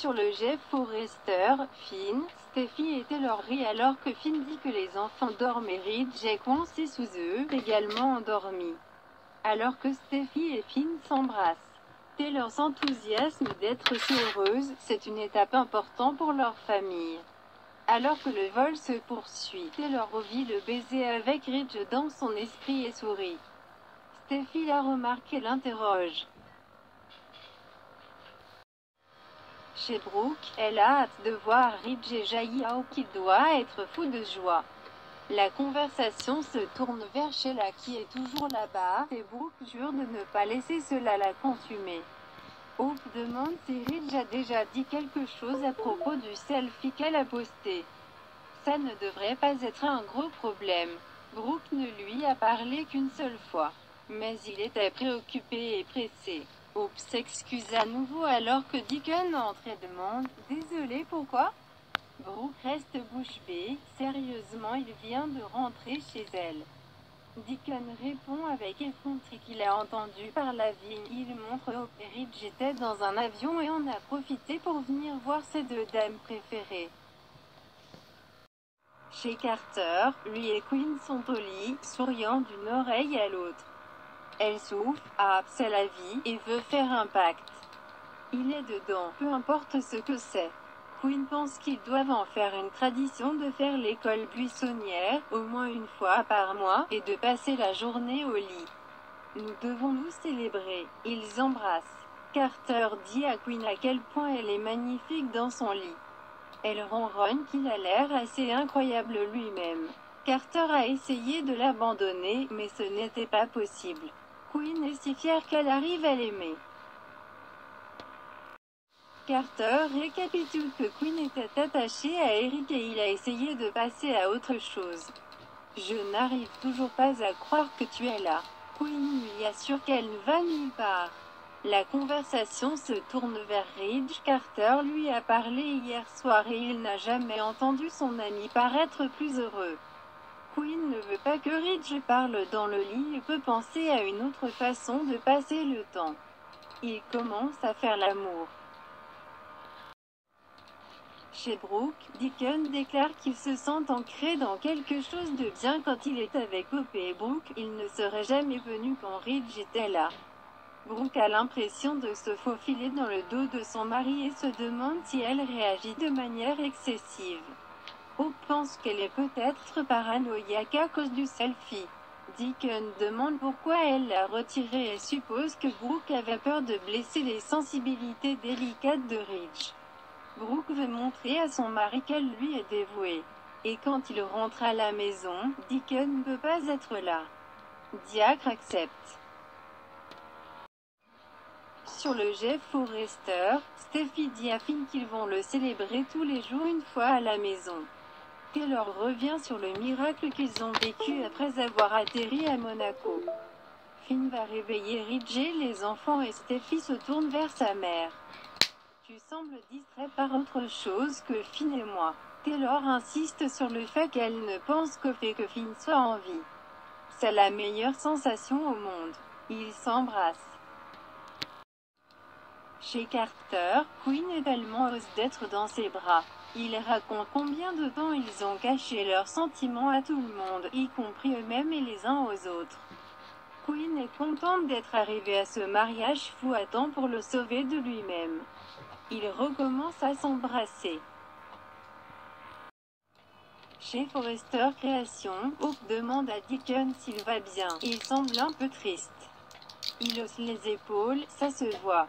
Sur le jet Forrester, Finn, Steffi et Taylor rient alors que Finn dit que les enfants dorment et Ridge est coincé sous eux, également endormi. Alors que Steffi et Finn s'embrassent. Taylor s'enthousiasme d'être si heureuse, c'est une étape importante pour leur famille. Alors que le vol se poursuit, Taylor revit le baiser avec Ridge dans son esprit et sourit. Steffi l'a remarqué et l'interroge. Chez Brooke, elle a hâte de voir Ridge et Jaiao qui doit être fou de joie. La conversation se tourne vers Sheila qui est toujours là-bas, et Brooke jure de ne pas laisser cela la consumer. Hope demande si Ridge a déjà dit quelque chose à propos du selfie qu'elle a posté. Ça ne devrait pas être un gros problème. Brooke ne lui a parlé qu'une seule fois. Mais il était préoccupé et pressé. Hope s'excuse à nouveau alors que Deacon entre et demande « Désolé, pourquoi ?» Brooke reste bouche bée. Sérieusement, il vient de rentrer chez elle. Deacon répond avec effronterie qu'il a entendu par la vigne. Il montre Hope et Ridge étaient dans un avion et en a profité pour venir voir ses deux dames préférées. Chez Carter, lui et Quinn sont au lit, souriant d'une oreille à l'autre. Elle souffle « Ah, c'est la vie » et veut faire un pacte. Il est dedans, peu importe ce que c'est. Quinn pense qu'ils doivent en faire une tradition de faire l'école buissonnière, au moins une fois par mois, et de passer la journée au lit. Nous devons nous célébrer. Ils embrassent. Carter dit à Quinn à quel point elle est magnifique dans son lit. Elle ronronne qu'il a l'air assez incroyable lui-même. Carter a essayé de l'abandonner, mais ce n'était pas possible. Quinn est si fière qu'elle arrive à l'aimer. Carter récapitule que Quinn était attaché à Eric et il a essayé de passer à autre chose. Je n'arrive toujours pas à croire que tu es là. Quinn lui assure qu'elle ne va nulle part. La conversation se tourne vers Ridge. Carter lui a parlé hier soir et il n'a jamais entendu son ami paraître plus heureux. Quinn ne veut pas que Ridge parle dans le lit et peut penser à une autre façon de passer le temps. Ils commencent à faire l'amour. Chez Brooke, Deacon déclare qu'il se sent ancré dans quelque chose de bien quand il est avec Hope et Brooke. Il ne serait jamais venu quand Ridge était là. Brooke a l'impression de se faufiler dans le dos de son mari et se demande si elle réagit de manière excessive. Hope pense qu'elle est peut-être paranoïaque à cause du selfie. Deacon demande pourquoi elle l'a retiré et suppose que Brooke avait peur de blesser les sensibilités délicates de Ridge. Brooke veut montrer à son mari qu'elle lui est dévouée. Et quand il rentre à la maison, Deacon ne peut pas être là. Diacre accepte. Sur le jet Forrester, Steffi dit à Finn qu'ils vont le célébrer tous les jours une fois à la maison. Taylor revient sur le miracle qu'ils ont vécu après avoir atterri à Monaco. Finn va réveiller Ridge et les enfants et Steffi se tourne vers sa mère. Tu sembles distrait par autre chose que Finn et moi. Taylor insiste sur le fait qu'elle ne pense qu'au fait que Finn soit en vie. C'est la meilleure sensation au monde. Ils s'embrassent. Chez Carter, Quinn est tellement heureuse d'être dans ses bras. Il raconte combien de temps ils ont caché leurs sentiments à tout le monde, y compris eux-mêmes et les uns aux autres. Quinn est contente d'être arrivée à ce mariage fou à temps pour le sauver de lui-même. Ils recommencent à s'embrasser. Chez Forrester Création, Hope demande à Deacon s'il va bien. Il semble un peu triste. Il hausse les épaules, ça se voit.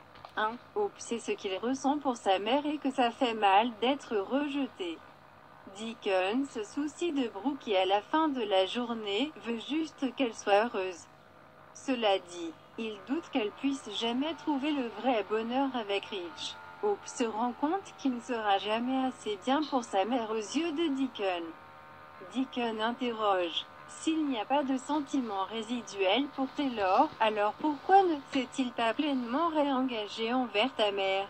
Hope sait ce qu'il ressent pour sa mère et que ça fait mal d'être rejeté. Deacon se soucie de Brooke et à la fin de la journée, veut juste qu'elle soit heureuse. Cela dit, il doute qu'elle puisse jamais trouver le vrai bonheur avec Ridge. Hope se rend compte qu'il ne sera jamais assez bien pour sa mère aux yeux de Deacon. Deacon interroge. S'il n'y a pas de sentiment résiduel pour Taylor, alors pourquoi ne s'est-il pas pleinement réengagé envers ta mère?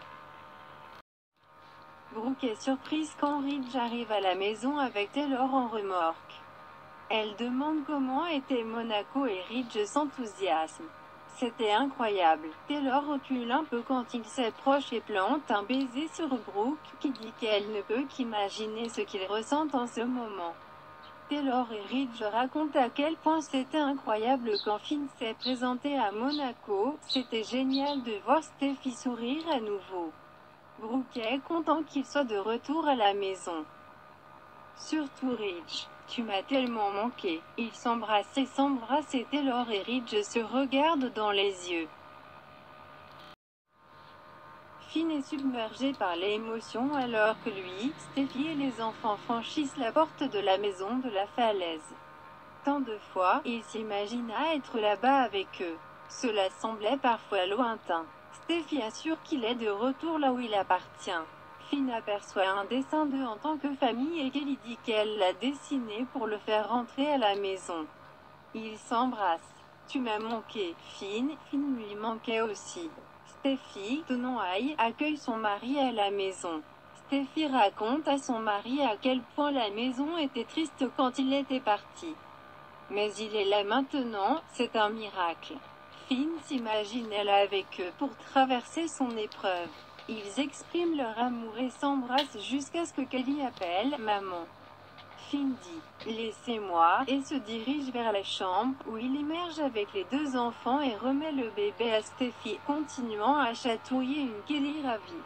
Brooke est surprise quand Ridge arrive à la maison avec Taylor en remorque. Elle demande comment était Monaco et Ridge s'enthousiasme. C'était incroyable. Taylor recule un peu quand il s'approche et plante un baiser sur Brooke, qui dit qu'elle ne peut qu'imaginer ce qu'il ressent en ce moment. Taylor et Ridge racontent à quel point c'était incroyable quand Finn s'est présenté à Monaco. C'était génial de voir Steffi sourire à nouveau. Brooke est content qu'il soit de retour à la maison. Surtout Ridge. Tu m'as tellement manqué. Ils s'embrassent et Taylor et Ridge se regardent dans les yeux. Finn est submergé par l'émotion alors que lui, Steffi et les enfants franchissent la porte de la maison de la falaise. Tant de fois, il s'imagina être là-bas avec eux. Cela semblait parfois lointain. Steffi assure qu'il est de retour là où il appartient. Finn aperçoit un dessin d'eux en tant que famille et Kelly dit qu'elle l'a dessiné pour le faire rentrer à la maison. Ils s'embrassent. Tu m'as manqué, Finn. Finn lui manquait aussi. Steffi, tenant accueille son mari à la maison. Steffi raconte à son mari à quel point la maison était triste quand il était parti. Mais il est là maintenant, c'est un miracle. Finn s'imagine là avec eux pour traverser son épreuve. Ils expriment leur amour et s'embrassent jusqu'à ce que Kelly appelle « Maman ». Finn dit « Laissez-moi » et se dirige vers la chambre, où il émerge avec les deux enfants et remet le bébé à Steffi, continuant à chatouiller une Kelly ravie.